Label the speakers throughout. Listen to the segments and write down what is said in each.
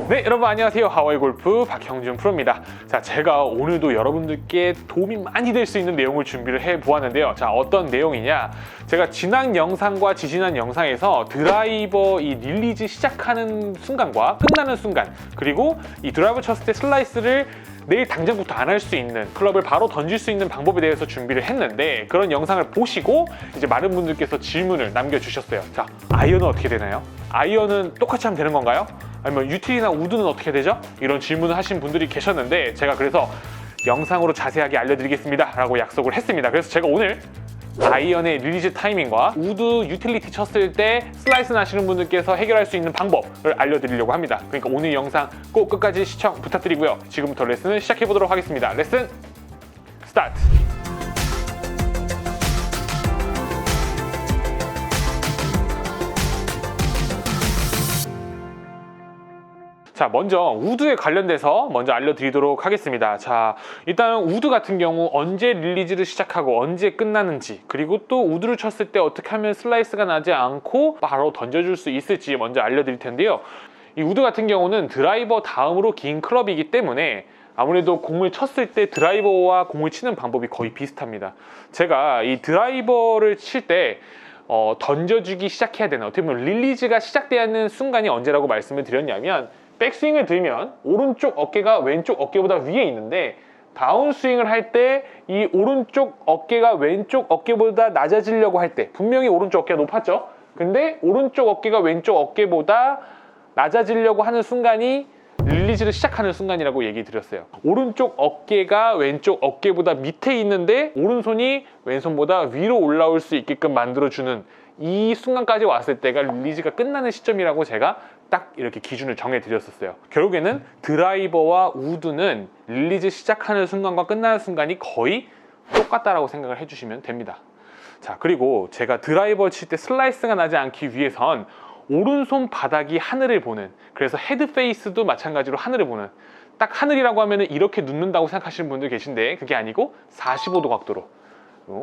Speaker 1: 네, 여러분 안녕하세요. 하와이 골프 박형준 프로입니다. 자, 제가 오늘도 여러분들께 도움이 많이 될 수 있는 내용을 준비를 해 보았는데요. 자, 어떤 내용이냐? 제가 지난 영상과 지지난 영상에서 드라이버 이 릴리즈 시작하는 순간과 끝나는 순간, 그리고 이 드라이버 쳤을 때 슬라이스를 내일 당장부터 안 할 수 있는, 클럽을 바로 던질 수 있는 방법에 대해서 준비를 했는데, 그런 영상을 보시고 이제 많은 분들께서 질문을 남겨주셨어요. 자, 아이언은 어떻게 되나요? 아이언은 똑같이 하면 되는 건가요? 아니면 유틸이나 우드는 어떻게 되죠? 이런 질문을 하신 분들이 계셨는데, 제가 그래서 영상으로 자세하게 알려드리겠습니다 라고 약속을 했습니다. 그래서 제가 오늘 아이언의 릴리즈 타이밍과 우드 유틸리티 쳤을 때 슬라이스 나시는 분들께서 해결할 수 있는 방법을 알려드리려고 합니다. 그러니까 오늘 영상 꼭 끝까지 시청 부탁드리고요. 지금부터 레슨을 시작해 보도록 하겠습니다. 레슨 스타트! 자, 먼저 우드에 관련돼서 먼저 알려드리도록 하겠습니다. 자, 일단 우드 같은 경우 언제 릴리즈를 시작하고 언제 끝나는지, 그리고 또 우드를 쳤을 때 어떻게 하면 슬라이스가 나지 않고 바로 던져줄 수 있을지 먼저 알려드릴 텐데요. 이 우드 같은 경우는 드라이버 다음으로 긴 클럽이기 때문에 아무래도 공을 쳤을 때 드라이버와 공을 치는 방법이 거의 비슷합니다. 제가 이 드라이버를 칠 때 던져주기 시작해야 되는, 어떻게 보면 릴리즈가 시작돼야 하는 순간이 언제라고 말씀을 드렸냐면, 백스윙을 들면 오른쪽 어깨가 왼쪽 어깨보다 위에 있는데, 다운스윙을 할 때 이 오른쪽 어깨가 왼쪽 어깨보다 낮아지려고 할 때, 분명히 오른쪽 어깨가 높았죠? 근데 오른쪽 어깨가 왼쪽 어깨보다 낮아지려고 하는 순간이 릴리즈를 시작하는 순간이라고 얘기 드렸어요. 오른쪽 어깨가 왼쪽 어깨보다 밑에 있는데 오른손이 왼손보다 위로 올라올 수 있게끔 만들어주는 이 순간까지 왔을 때가 릴리즈가 끝나는 시점이라고 제가 딱 이렇게 기준을 정해 드렸었어요. 결국에는 드라이버와 우드는 릴리즈 시작하는 순간과 끝나는 순간이 거의 똑같다라고 생각을 해주시면 됩니다. 자, 그리고 제가 드라이버 칠 때 슬라이스가 나지 않기 위해선 오른손 바닥이 하늘을 보는, 그래서 헤드 페이스도 마찬가지로 하늘을 보는, 딱 하늘이라고 하면 이렇게 눕는다고 생각하시는 분들 계신데, 그게 아니고 45도 각도로,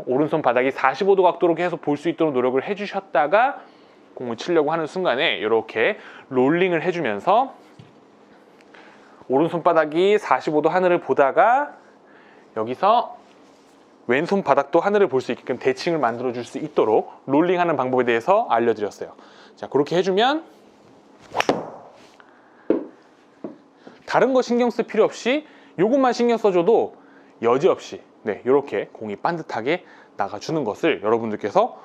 Speaker 1: 오른손 바닥이 45도 각도로 계속 볼 수 있도록 노력을 해주셨다가 공을 치려고 하는 순간에 이렇게 롤링을 해주면서 오른손 바닥이 45도 하늘을 보다가 여기서 왼손 바닥도 하늘을 볼 수 있게끔 대칭을 만들어 줄 수 있도록 롤링하는 방법에 대해서 알려드렸어요. 자, 그렇게 해주면 다른 거 신경 쓸 필요 없이 이것만 신경 써줘도 여지없이 이렇게 공이 반듯하게 나가주는 것을 여러분들께서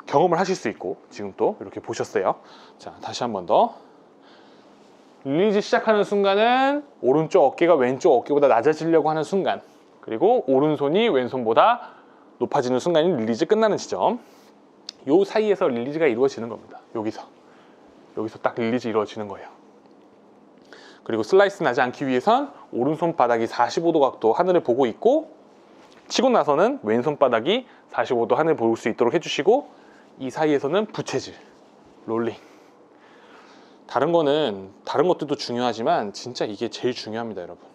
Speaker 1: 경험을 하실 수 있고, 지금 또 이렇게 보셨어요. 자, 다시 한 번 더. 릴리즈 시작하는 순간은 오른쪽 어깨가 왼쪽 어깨보다 낮아지려고 하는 순간, 그리고 오른손이 왼손보다 높아지는 순간이 릴리즈 끝나는 지점. 요 사이에서 릴리즈가 이루어지는 겁니다. 여기서 딱 릴리즈 이루어지는 거예요. 그리고 슬라이스 나지 않기 위해선 오른손 바닥이 45도 각도 하늘을 보고 있고, 치고 나서는 왼손 바닥이 45도 하늘 볼 수 있도록 해주시고, 이 사이에서는 부채질, 롤링. 다른 것들도 중요하지만 진짜 이게 제일 중요합니다, 여러분.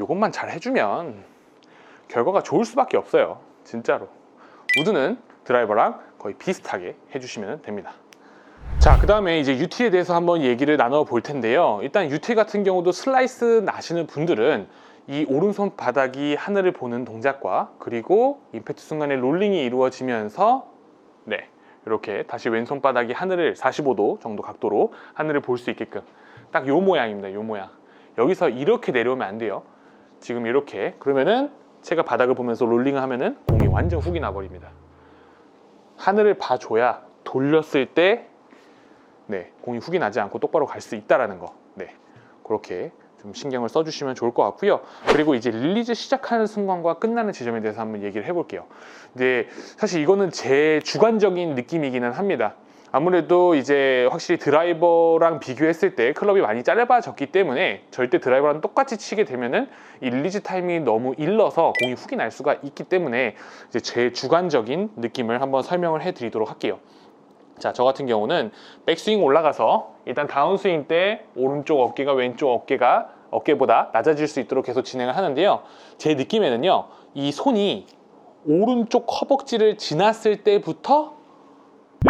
Speaker 1: 이것만 잘 해주면 결과가 좋을 수밖에 없어요, 진짜로. 우드는 드라이버랑 거의 비슷하게 해주시면 됩니다. 자, 그 다음에 이제 유틸에 대해서 한번 얘기를 나눠 볼 텐데요. 일단 유틸 같은 경우도 슬라이스 나시는 분들은 이 오른손 바닥이 하늘을 보는 동작과, 그리고 임팩트 순간에 롤링이 이루어지면서 이렇게 다시 왼손 바닥이 하늘을 45도 정도 각도로 하늘을 볼 수 있게끔 딱 요 모양입니다. 요 모양. 여기서 이렇게 내려오면 안 돼요. 지금 이렇게, 그러면은 제가 바닥을 보면서 롤링을 하면은 공이 완전 훅이 나버립니다. 하늘을 봐줘야 돌렸을 때 공이 훅이 나지 않고 똑바로 갈 수 있다라는 거. 그렇게 좀 신경을 써주시면 좋을 것 같고요. 그리고 이제 릴리즈 시작하는 순간과 끝나는 지점에 대해서 한번 얘기를 해볼게요. 근데 사실 이거는 제 주관적인 느낌이기는 합니다. 아무래도 이제 확실히 드라이버랑 비교했을 때 클럽이 많이 짧아졌기 때문에 절대 드라이버랑 똑같이 치게 되면은 이 릴리즈 타이밍이 너무 일러서 공이 훅이 날 수가 있기 때문에 이제 제 주관적인 느낌을 한번 설명을 해드리도록 할게요. 자, 저 같은 경우는 백스윙 올라가서 일단 다운스윙 때 오른쪽 어깨가 왼쪽 어깨보다 낮아질 수 있도록 계속 진행을 하는데요. 제 느낌에는요, 이 손이 오른쪽 허벅지를 지났을 때부터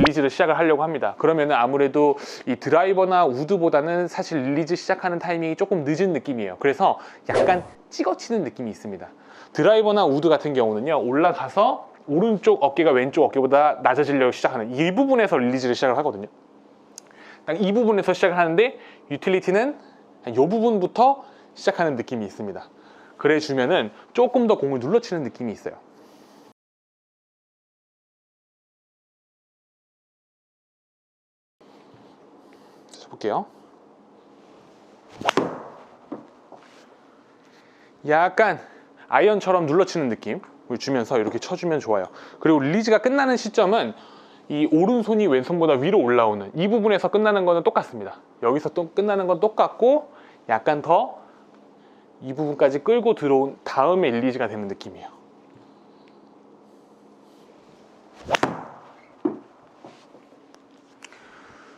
Speaker 1: 릴리즈를 시작을 하려고 합니다. 그러면 아무래도 이 드라이버나 우드보다는 사실 릴리즈 시작하는 타이밍이 조금 늦은 느낌이에요. 그래서 약간 찍어치는 느낌이 있습니다. 드라이버나 우드 같은 경우는요, 올라가서 오른쪽 어깨가 왼쪽 어깨보다 낮아지려고 시작하는 이 부분에서 릴리즈를 시작을 하거든요. 딱 이 부분에서 시작을 하는데 유틸리티는 이 부분부터 시작하는 느낌이 있습니다. 그래 주면은 조금 더 공을 눌러치는 느낌이 있어요. 볼게요. 약간 아이언처럼 눌러치는 느낌을 주면서 이렇게 쳐주면 좋아요. 그리고 릴리즈가 끝나는 시점은 이 오른손이 왼손보다 위로 올라오는 이 부분에서 끝나는 거는 똑같습니다. 여기서 또 끝나는 건 똑같고 약간 더 이 부분까지 끌고 들어온 다음에 릴리즈가 되는 느낌이에요.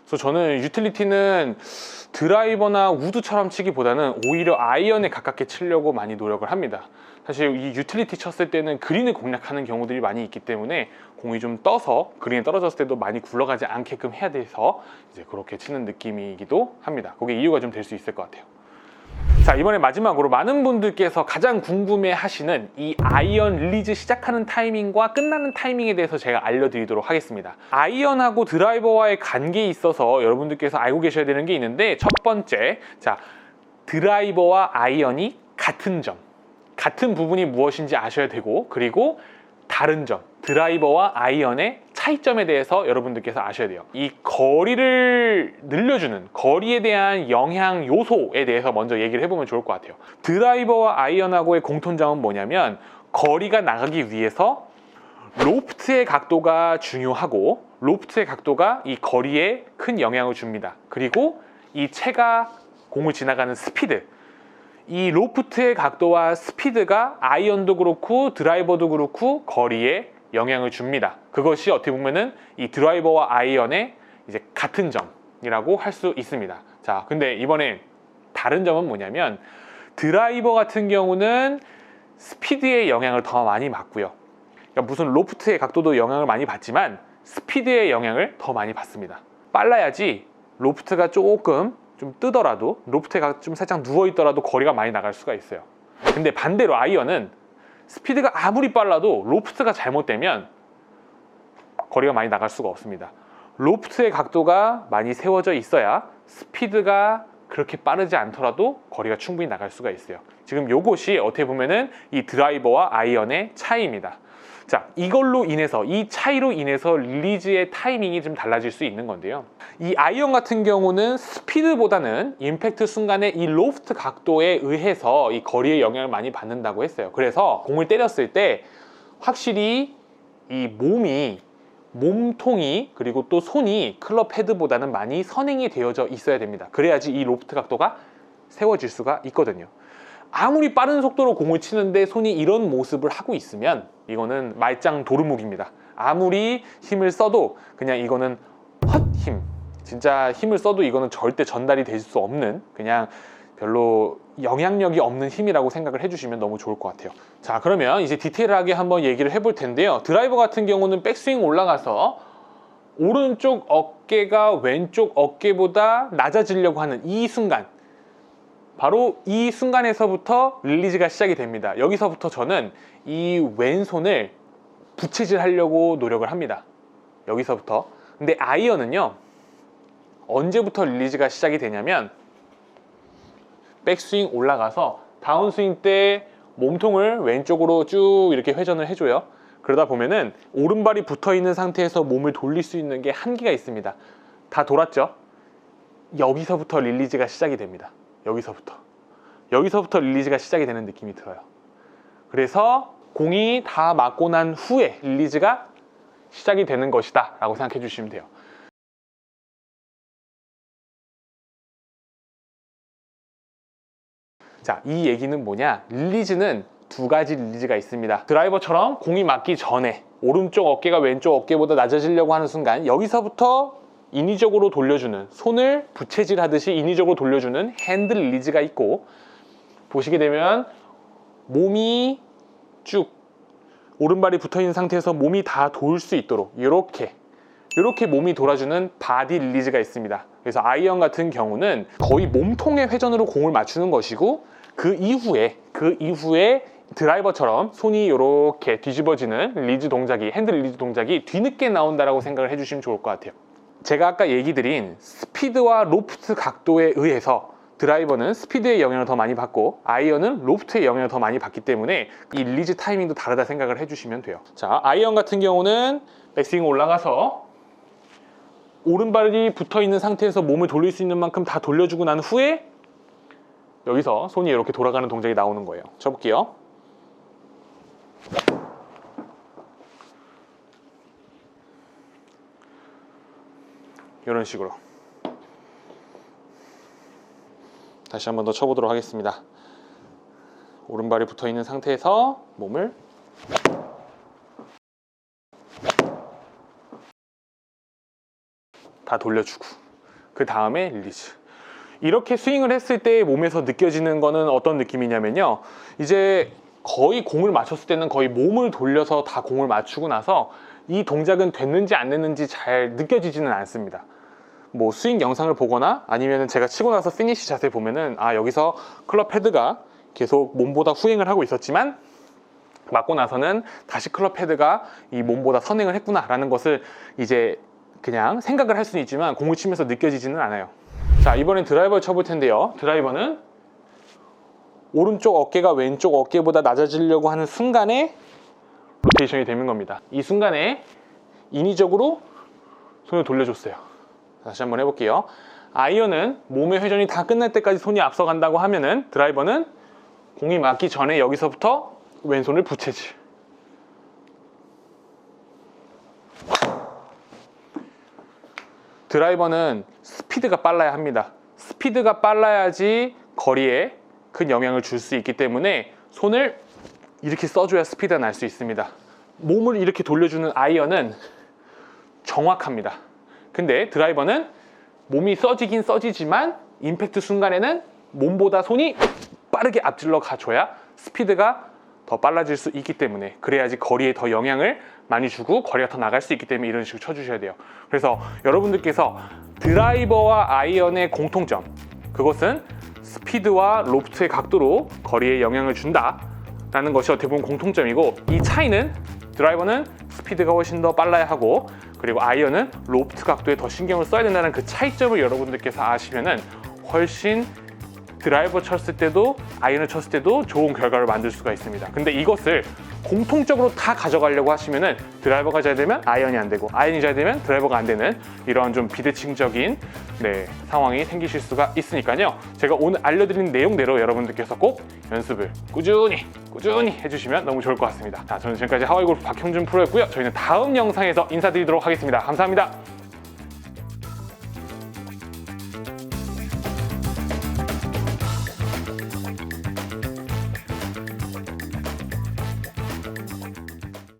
Speaker 1: 그래서 저는 유틸리티는 드라이버나 우드처럼 치기보다는 오히려 아이언에 가깝게 치려고 많이 노력을 합니다. 사실 이 유틸리티 쳤을 때는 그린을 공략하는 경우들이 많이 있기 때문에 공이 좀 떠서 그린에 떨어졌을 때도 많이 굴러가지 않게끔 해야 돼서 이제 그렇게 치는 느낌이기도 합니다. 그게 이유가 좀 될 수 있을 것 같아요. 자, 이번에 마지막으로 많은 분들께서 가장 궁금해 하시는 이 아이언 릴리즈 시작하는 타이밍과 끝나는 타이밍에 대해서 제가 알려드리도록 하겠습니다. 아이언하고 드라이버와의 관계에 있어서 여러분들께서 알고 계셔야 되는 게 있는데, 첫 번째, 자, 드라이버와 아이언이 같은 점, 같은 부분이 무엇인지 아셔야 되고, 그리고 다른 점, 드라이버와 아이언의 차이점에 대해서 여러분들께서 아셔야 돼요. 이 거리를 늘려주는 거리에 대한 영향 요소에 대해서 먼저 얘기를 해보면 좋을 것 같아요. 드라이버와 아이언하고의 공통점은 뭐냐면, 거리가 나가기 위해서 로프트의 각도가 중요하고, 로프트의 각도가 이 거리에 큰 영향을 줍니다. 그리고 이 채가 공을 지나가는 스피드, 이 로프트의 각도와 스피드가 아이언도 그렇고 드라이버도 그렇고 거리에 영향을 줍니다. 그것이 어떻게 보면은 이 드라이버와 아이언의 이제 같은 점이라고 할 수 있습니다. 자, 근데 이번에 다른 점은 뭐냐면, 드라이버 같은 경우는 스피드의 영향을 더 많이 받고요. 그러니까 무슨 로프트의 각도도 영향을 많이 받지만 스피드의 영향을 더 많이 받습니다. 빨라야지 로프트가 조금 좀 뜨더라도, 로프트가 좀 살짝 누워있더라도 거리가 많이 나갈 수가 있어요. 근데 반대로 아이언은 스피드가 아무리 빨라도 로프트가 잘못되면 거리가 많이 나갈 수가 없습니다. 로프트의 각도가 많이 세워져 있어야 스피드가 그렇게 빠르지 않더라도 거리가 충분히 나갈 수가 있어요. 지금 요것이 어떻게 보면은 이 드라이버와 아이언의 차이입니다. 자, 이걸로 인해서, 이 차이로 인해서 릴리즈의 타이밍이 좀 달라질 수 있는 건데요. 이 아이언 같은 경우는 스피드보다는 임팩트 순간에 이 로프트 각도에 의해서 이 거리에 영향을 많이 받는다고 했어요. 그래서 공을 때렸을 때 확실히 이 몸통이 그리고 또 손이 클럽 헤드보다는 많이 선행이 되어져 있어야 됩니다. 그래야지 이 로프트 각도가 세워질 수가 있거든요. 아무리 빠른 속도로 공을 치는데 손이 이런 모습을 하고 있으면 이거는 말짱 도루묵입니다. 아무리 힘을 써도 그냥 이거는 헛힘, 진짜 힘을 써도 이거는 절대 전달이 될 수 없는, 그냥 별로 영향력이 없는 힘이라고 생각을 해주시면 너무 좋을 것 같아요. 자, 그러면 이제 디테일하게 한번 얘기를 해볼 텐데요. 드라이버 같은 경우는 백스윙 올라가서 오른쪽 어깨가 왼쪽 어깨보다 낮아지려고 하는 이 순간, 바로 이 순간에서부터 릴리즈가 시작이 됩니다. 여기서부터 저는 이 왼손을 부채질 하려고 노력을 합니다. 여기서부터. 근데 아이언은요, 언제부터 릴리즈가 시작이 되냐면, 백스윙 올라가서 다운스윙 때 몸통을 왼쪽으로 쭉 이렇게 회전을 해줘요. 그러다 보면은 오른발이 붙어 있는 상태에서 몸을 돌릴 수 있는 게 한계가 있습니다. 다 돌았죠? 여기서부터 릴리즈가 시작이 됩니다. 여기서부터 릴리즈가 시작이 되는 느낌이 들어요. 그래서 공이 다 맞고 난 후에 릴리즈가 시작이 되는 것이다 라고 생각해 주시면 돼요. 자, 이 얘기는 뭐냐, 릴리즈는 두 가지 릴리즈가 있습니다. 드라이버처럼 공이 맞기 전에 오른쪽 어깨가 왼쪽 어깨보다 낮아지려고 하는 순간, 여기서부터 인위적으로 돌려주는, 손을 부채질 하듯이 인위적으로 돌려주는 핸드 릴리즈가 있고, 보시게 되면 몸이 쭉 오른발이 붙어 있는 상태에서 몸이 다 돌 수 있도록 이렇게 이렇게 몸이 돌아주는 바디 릴리즈가 있습니다. 그래서 아이언 같은 경우는 거의 몸통의 회전으로 공을 맞추는 것이고 그 이후에 드라이버처럼 손이 이렇게 뒤집어지는 릴리즈 동작이, 핸들 릴리즈 동작이 뒤늦게 나온다라고 생각을 해주시면 좋을 것 같아요. 제가 아까 얘기 드린 스피드와 로프트 각도에 의해서 드라이버는 스피드의 영향을 더 많이 받고 아이언은 로프트의 영향을 더 많이 받기 때문에 이 릴리즈 타이밍도 다르다 생각을 해주시면 돼요. 자, 아이언 같은 경우는 백스윙 올라가서 오른발이 붙어있는 상태에서 몸을 돌릴 수 있는 만큼 다 돌려주고 난 후에 여기서 손이 이렇게 돌아가는 동작이 나오는 거예요. 쳐볼게요. 이런 식으로 다시 한 번 더 쳐보도록 하겠습니다. 오른발이 붙어있는 상태에서 몸을 다 돌려주고 그 다음에 릴리즈. 이렇게 스윙을 했을 때 몸에서 느껴지는 거는 어떤 느낌이냐면요, 이제 거의 공을 맞췄을 때는 거의 몸을 돌려서 다 공을 맞추고 나서 이 동작은 됐는지 안 됐는지 잘 느껴지지는 않습니다. 뭐 스윙 영상을 보거나 아니면 제가 치고 나서 피니시 자세 보면은 아, 여기서 클럽 헤드가 계속 몸보다 후행을 하고 있었지만 맞고 나서는 다시 클럽 헤드가 이 몸보다 선행을 했구나 라는 것을 이제 그냥 생각을 할 수는 있지만 공을 치면서 느껴지지는 않아요. 자, 이번엔 드라이버를 쳐볼 텐데요, 드라이버는 오른쪽 어깨가 왼쪽 어깨보다 낮아지려고 하는 순간에 로테이션이 되는 겁니다. 이 순간에 인위적으로 손을 돌려줬어요. 다시 한번 해볼게요. 아이언은 몸의 회전이 다 끝날 때까지 손이 앞서간다고 하면은 드라이버는 공이 맞기 전에 여기서부터 왼손을 부채질. 드라이버는 스피드가 빨라야 합니다. 스피드가 빨라야지 거리에 큰 영향을 줄 수 있기 때문에 손을 이렇게 써줘야 스피드가 날 수 있습니다. 몸을 이렇게 돌려주는 아이언은 정확합니다. 근데 드라이버는 몸이 써지긴 써지지만 임팩트 순간에는 몸보다 손이 빠르게 앞질러 가줘야 스피드가 더 빨라질 수 있기 때문에, 그래야지 거리에 더 영향을 많이 주고 거리가 더 나갈 수 있기 때문에 이런 식으로 쳐주셔야 돼요. 그래서 여러분들께서 드라이버와 아이언의 공통점, 그것은 스피드와 로프트의 각도로 거리에 영향을 준다 라는 것이 어떻게 보면 공통점이고, 이 차이는 드라이버는 스피드가 훨씬 더 빨라야 하고 그리고 아이언은 로프트 각도에 더 신경을 써야 된다는 그 차이점을 여러분들께서 아시면은 훨씬 드라이버 쳤을 때도 아이언을 쳤을 때도 좋은 결과를 만들 수가 있습니다. 근데 이것을 공통적으로 다 가져가려고 하시면은 드라이버가 잘 되면 아이언이 안 되고 아이언이 잘 되면 드라이버가 안 되는 이런 좀 비대칭적인 상황이 생기실 수가 있으니까요. 제가 오늘 알려드린 내용대로 여러분들께서 꼭 연습을 꾸준히 해주시면 너무 좋을 것 같습니다. 자, 저는 지금까지 하와이 골프 박형준 프로였고요. 저희는 다음 영상에서 인사드리도록 하겠습니다. 감사합니다.